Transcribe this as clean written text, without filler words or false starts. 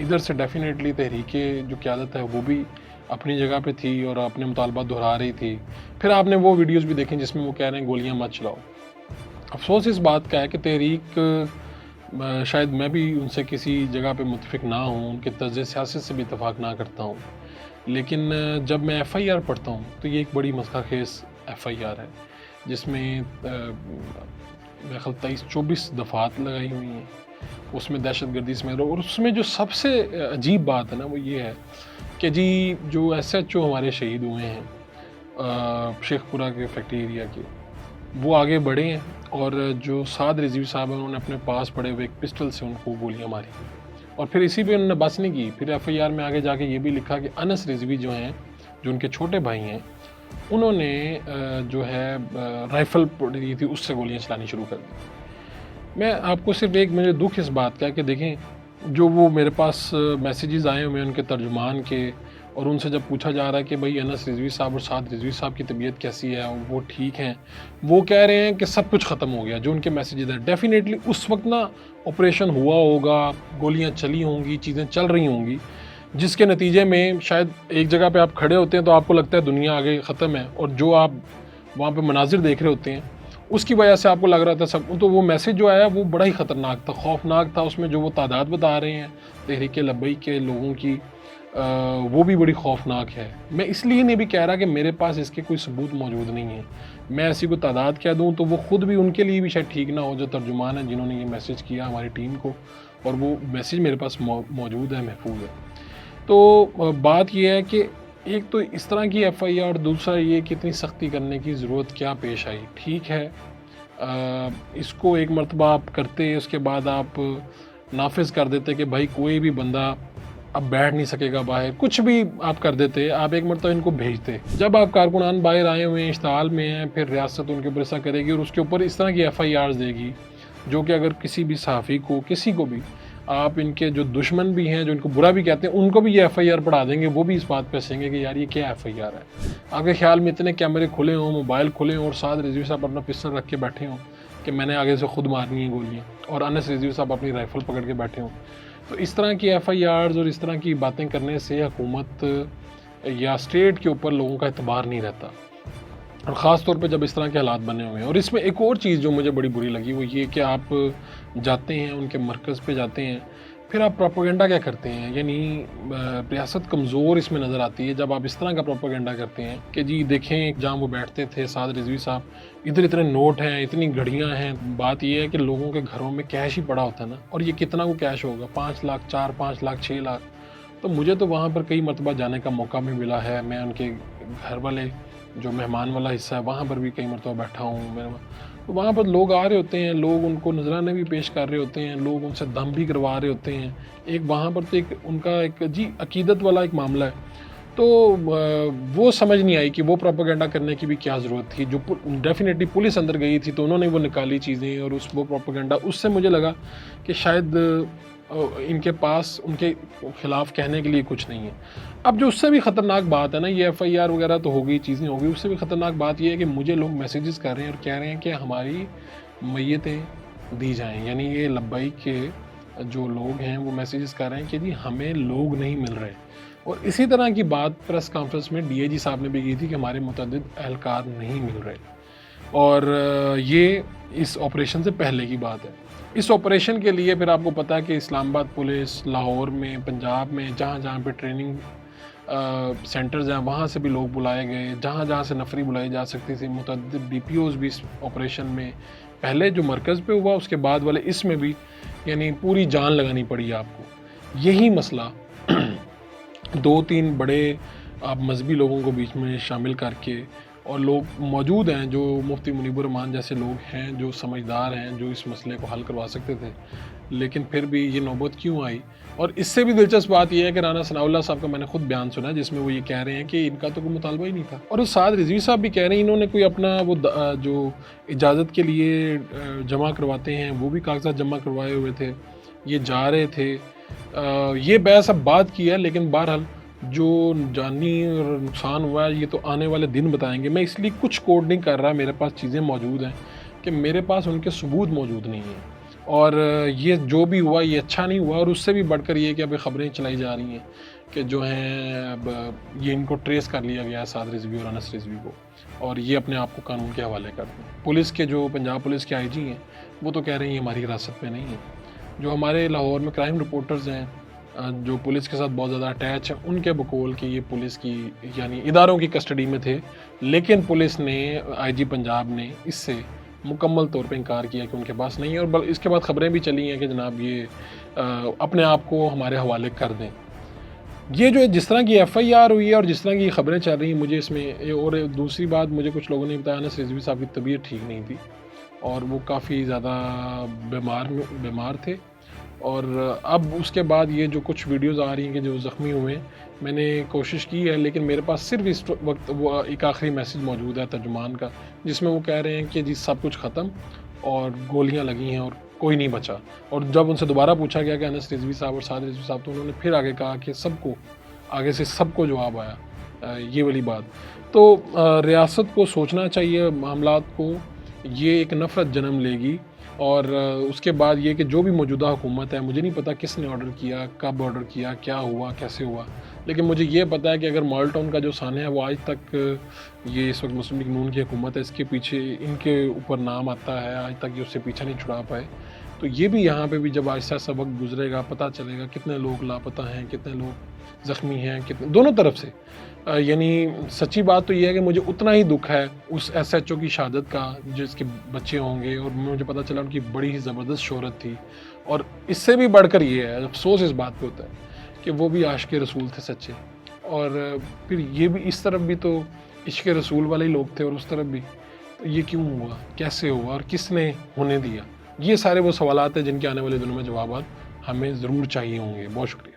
ادھر سے ڈیفینیٹلی تحریک جو قیادت ہے وہ بھی اپنی جگہ پہ تھی اور اپنے مطالبات دہرا رہی تھی. پھر آپ نے وہ ویڈیوز بھی دیکھیں جس میں وہ کہہ رہے ہیں گولیاں مت چلاؤ. افسوس اس بات کا ہے کہ تحریک شاید میں بھی ان سے کسی جگہ پہ متفق نہ ہوں، ان کے طرز سیاست سے بھی اتفاق نہ کرتا ہوں، لیکن جب میں ایف آئی آر پڑھتا ہوں تو یہ ایک بڑی مسئلہ خیز ایف آئی آر ہے جس میں میرے خیال 23-24 دفعات لگائی ہوئی ہیں. اس میں دہشت گردی سمیت، اور اس میں جو سب سے عجیب بات ہے نا وہ یہ ہے کہ جی جو ایس ایچ او ہمارے شہید ہوئے ہیں شیخ پورہ کے فیکٹری ایریا کے، وہ آگے بڑھے ہیں اور جو سعد رضوی صاحب ہیں انہوں نے اپنے پاس پڑے ہوئے ایک پسٹل سے ان کو گولیاں ماری، اور پھر اسی پہ انہوں نے بس نہیں کی. پھر ایف آئی آر میں آگے جا کے یہ بھی لکھا کہ انس رضوی جو ہیں، جو ان کے چھوٹے بھائی ہیں، انہوں نے جو ہے رائفل پڑی تھی اس سے گولیاں چلانی شروع کر دی. میں آپ کو صرف ایک مجھے دکھ اس بات کا ہے کہ دیکھیں جو وہ میرے پاس میسیجز آئے ہوئے ہیں ان کے ترجمان کے، اور ان سے جب پوچھا جا رہا ہے کہ بھائی انس رضوی صاحب اور سعد رضوی صاحب کی طبیعت کیسی ہے، وہ ٹھیک ہیں، وہ کہہ رہے ہیں کہ سب کچھ ختم ہو گیا. جو ان کے میسیجز ہیں ڈیفینیٹلی اس وقت نا آپریشن ہوا ہوگا، گولیاں چلی ہوں گی، چیزیں چل رہی ہوں گی، جس کے نتیجے میں شاید ایک جگہ پہ آپ کھڑے ہوتے ہیں تو آپ کو لگتا ہے دنیا آگے ختم ہے، اور جو آپ وہاں پہ مناظر دیکھ رہے ہوتے ہیں اس کی وجہ سے آپ کو لگ رہا تھا سب. تو وہ میسیج جو آیا وہ بڑا ہی خطرناک تھا، خوفناک تھا. اس میں جو وہ تعداد بتا رہے ہیں تحریک لبیک کے لوگوں کی، وہ بھی بڑی خوفناک ہے. میں اس لیے نہیں بھی کہہ رہا کہ میرے پاس اس کے کوئی ثبوت موجود نہیں ہے، میں ایسی کوئی تعداد کہہ دوں تو وہ خود بھی ان کے لیے بھی شاید ٹھیک نہ ہو جو ترجمان ہیں جنہوں نے یہ میسیج کیا ہماری ٹیم کو، اور وہ میسیج میرے پاس موجود ہے، محفوظ ہے. تو بات یہ ہے کہ ایک تو اس طرح کی ایف آئی آر، دوسرا یہ کہ اتنی سختی کرنے کی ضرورت کیا پیش آئی. ٹھیک ہے اس کو ایک مرتبہ آپ کرتے، اس کے بعد آپ نافذ کر دیتے کہ بھائی کوئی بھی بندہ اب بیٹھ نہیں سکے گا باہر، کچھ بھی آپ کر دیتے. آپ ایک مرتبہ ان کو بھیجتے. جب آپ کارکنان باہر آئے ہوئے ہیں، اشتعال میں ہیں، پھر ریاست ان کے اوپر ایسا کرے گی اور اس کے اوپر اس طرح کی ایف آئی آرز دے گی جو کہ اگر کسی بھی صحافی کو، کسی کو بھی، آپ ان کے جو دشمن بھی ہیں جو ان کو برا بھی کہتے ہیں ان کو بھی یہ ایف آئی آر پڑھا دیں گے، وہ بھی اس بات پہ ہنسیں گے کہ یار یہ کیا ایف آئی آر ہے. آپ کے خیال میں اتنے کیمرے کھلے ہوں، موبائل کھلے ہوں، اور سعد رضوی صاحب اپنا پسٹل رکھ کے بیٹھے ہوں کہ میں نے آگے سے خود مارنی ہیں گولیاں، اور انس رضوی صاحب اپنی رائفل پکڑ کے بیٹھے ہوں. تو اس طرح کی ایف آئی آرز اور اس طرح کی باتیں کرنے سے حکومت یا اسٹیٹ کے اوپر لوگوں کا اعتبار نہیں رہتا، اور خاص طور پہ جب اس طرح کے حالات بنے ہوئے ہیں. اور اس میں ایک اور چیز جو مجھے بڑی بری لگی وہ یہ کہ آپ جاتے ہیں ان کے مرکز پہ جاتے ہیں، پھر آپ پروپیگنڈا کیا کرتے ہیں. یعنی ریاست کمزور اس میں نظر آتی ہے جب آپ اس طرح کا پروپیگنڈا کرتے ہیں کہ جی دیکھیں جہاں وہ بیٹھتے تھے سعد رضوی صاحب، ادھر اتنے نوٹ ہیں، اتنی گھڑیاں ہیں. بات یہ ہے کہ لوگوں کے گھروں میں کیش ہی پڑا ہوتا ہے نا، اور یہ کتنا کو کیش ہوگا، 5 لاکھ، 4، 5 لاکھ، 6 لاکھ. تو مجھے تو وہاں پر کئی مرتبہ جانے کا موقع بھی ملا ہے. میں ان کے گھر والے جو مہمان والا حصہ ہے وہاں پر بھی کئی مرتبہ بیٹھا ہوں. تو وہاں پر لوگ آ رہے ہوتے ہیں، لوگ ان کو نذرانے بھی پیش کر رہے ہوتے ہیں، لوگ ان سے دم بھی کروا رہے ہوتے ہیں. ایک وہاں پر تو ایک ان کا ایک عقیدت والا ایک معاملہ ہے. تو وہ سمجھ نہیں آئی کہ وہ پروپیگنڈا کرنے کی بھی کیا ضرورت تھی. جو ڈیفینیٹلی پولیس اندر گئی تھی تو انہوں نے وہ نکالی چیزیں، اور وہ پروپیگنڈا اس سے مجھے لگا کہ شاید ان کے پاس ان کے خلاف کہنے کے لیے کچھ نہیں ہے. اب جو اس سے بھی خطرناک بات ہے نا، یہ ایف آئی آر وغیرہ تو ہو گئی، چیزیں ہو گئی، اس سے بھی خطرناک بات یہ ہے کہ مجھے لوگ میسیجز کر رہے ہیں اور کہہ رہے ہیں کہ ہماری میتیں دی جائیں. یعنی یہ لبیک کے جو لوگ ہیں وہ میسیجز کر رہے ہیں کہ جی ہمیں لوگ نہیں مل رہے. اور اسی طرح کی بات پریس کانفرنس میں ڈی اے جی صاحب نے بھی کی تھی کہ ہمارے متعدد اہلکار نہیں مل رہے. اور یہ اس آپریشن سے پہلے کی بات ہے. اس آپریشن کے لیے پھر آپ کو پتہ ہے کہ اسلام آباد پولیس، لاہور میں، پنجاب میں، جہاں جہاں پہ ٹریننگ سینٹرز ہیں وہاں سے بھی لوگ بلائے گئے، جہاں جہاں سے نفری بلائی جا سکتی تھی. متعدد ڈی پی اوز بھی اس آپریشن میں، پہلے جو مرکز پہ ہوا اس کے بعد والے اس میں بھی، یعنی پوری جان لگانی پڑی آپ کو. یہی مسئلہ 2-3 بڑے آپ مذہبی لوگوں کو بیچ میں شامل کر کے، اور لوگ موجود ہیں جو مفتی منیب الرحمان جیسے لوگ ہیں جو سمجھدار ہیں، جو اس مسئلے کو حل کروا سکتے تھے، لیکن پھر بھی یہ نوبت کیوں آئی. اور اس سے بھی دلچسپ بات یہ ہے کہ رانا ثناء اللہ صاحب کا میں نے خود بیان سنا جس میں وہ یہ کہہ رہے ہیں کہ ان کا تو کوئی مطالبہ ہی نہیں تھا. اور سعد رضوی صاحب بھی کہہ رہے ہیں انہوں نے کوئی اپنا وہ جو اجازت کے لیے جمع کرواتے ہیں وہ بھی کاغذات جمع کروائے ہوئے تھے، یہ جا رہے تھے. یہ بحث اب بات کی ہے، لیکن بہرحال جو جانی نقصان ہوا ہے یہ تو آنے والے دن بتائیں گے. میں اس لیے کچھ کوڈ نہیں کر رہا، میرے پاس چیزیں موجود ہیں کہ میرے پاس ان کے ثبوت موجود نہیں ہیں. اور یہ جو بھی ہوا یہ اچھا نہیں ہوا، اور اس سے بھی بڑھ کر یہ کہ ابھی خبریں چلائی جا رہی ہیں کہ جو ہیں اب یہ ان کو ٹریس کر لیا گیا ہے، سعد رضوی اور انس رضوی کو، اور یہ اپنے آپ کو قانون کے حوالے کر دیں۔ پولیس کے جو پنجاب پولیس کے آئی جی ہیں وہ تو کہہ رہے ہیں یہ ہماری حراست میں نہیں ہے۔ جو ہمارے لاہور میں کرائم رپورٹرز ہیں جو پولیس کے ساتھ بہت زیادہ اٹیچ ہیں، ان کے بقول کہ یہ پولیس کی یعنی اداروں کی کسٹڈی میں تھے، لیکن پولیس نے آئی جی پنجاب نے اس سے مکمل طور پہ انکار کیا کہ ان کے پاس نہیں ہے، اور اس کے بعد خبریں بھی چلی ہیں کہ جناب یہ اپنے آپ کو ہمارے حوالے کر دیں۔ یہ جو جس طرح کی ایف آئی آر ہوئی ہے اور جس طرح کی خبریں چل رہی ہیں، مجھے اس میں اور دوسری بات مجھے کچھ لوگوں نے بتایا انس رضوی صاحب کی طبیعت ٹھیک نہیں تھی اور وہ کافی زیادہ بیمار تھے، اور اب اس کے بعد یہ جو کچھ ویڈیوز آ رہی ہیں کہ جو زخمی ہوئے ہیں، میں نے کوشش کی ہے لیکن میرے پاس صرف اس وقت وہ ایک آخری میسیج موجود ہے ترجمان کا، جس میں وہ کہہ رہے ہیں کہ جی سب کچھ ختم اور گولیاں لگی ہیں اور کوئی نہیں بچا۔ اور جب ان سے دوبارہ پوچھا گیا کہ انس رضوی صاحب اور سعد رضوی صاحب، تو انہوں نے پھر آگے کہا کہ سب کو آگے سے سب کو جواب آیا، یہ والی بات۔ تو ریاست کو سوچنا چاہیے معاملات کو، یہ ایک نفرت جنم لے گی، اور اس کے بعد یہ کہ جو بھی موجودہ حکومت ہے، مجھے نہیں پتا کس نے آرڈر کیا، کب آرڈر کیا، کیا ہوا، کیسے ہوا، لیکن مجھے یہ پتا ہے کہ اگر مال ٹاؤن کا جو سانحہ ہے وہ آج تک یہ اس وقت مسلم لیگ نون کی حکومت ہے، اس کے پیچھے ان کے اوپر نام آتا ہے، آج تک یہ اس سے پیچھا نہیں چھڑا پائے، تو یہ بھی یہاں پہ بھی جب آہستہ آہستہ وقت گزرے گا پتہ چلے گا کتنے لوگ لاپتہ ہیں، کتنے لوگ زخمی ہیں، کتنے دونوں طرف سے۔ یعنی سچی بات تو یہ ہے کہ مجھے اتنا ہی دکھ ہے اس ایس ایچ او کی شہادت کا جس کے بچے ہوں گے، اور مجھے پتہ چلا ان کی بڑی ہی زبردست شہرت تھی، اور اس سے بھی بڑھ کر یہ ہے افسوس اس بات پہ ہوتا ہے کہ وہ بھی عاشق رسول تھے سچے، اور پھر یہ بھی اس طرف بھی تو عشق رسول والے ہی لوگ تھے اور اس طرف بھی، تو یہ کیوں ہوا، کیسے ہوا، اور کس نے ہونے دیا؟ یہ سارے وہ سوالات ہیں جن کے آنے والے دنوں میں جوابات ہمیں ضرور چاہیے ہوں گے۔ بہت شکریہ۔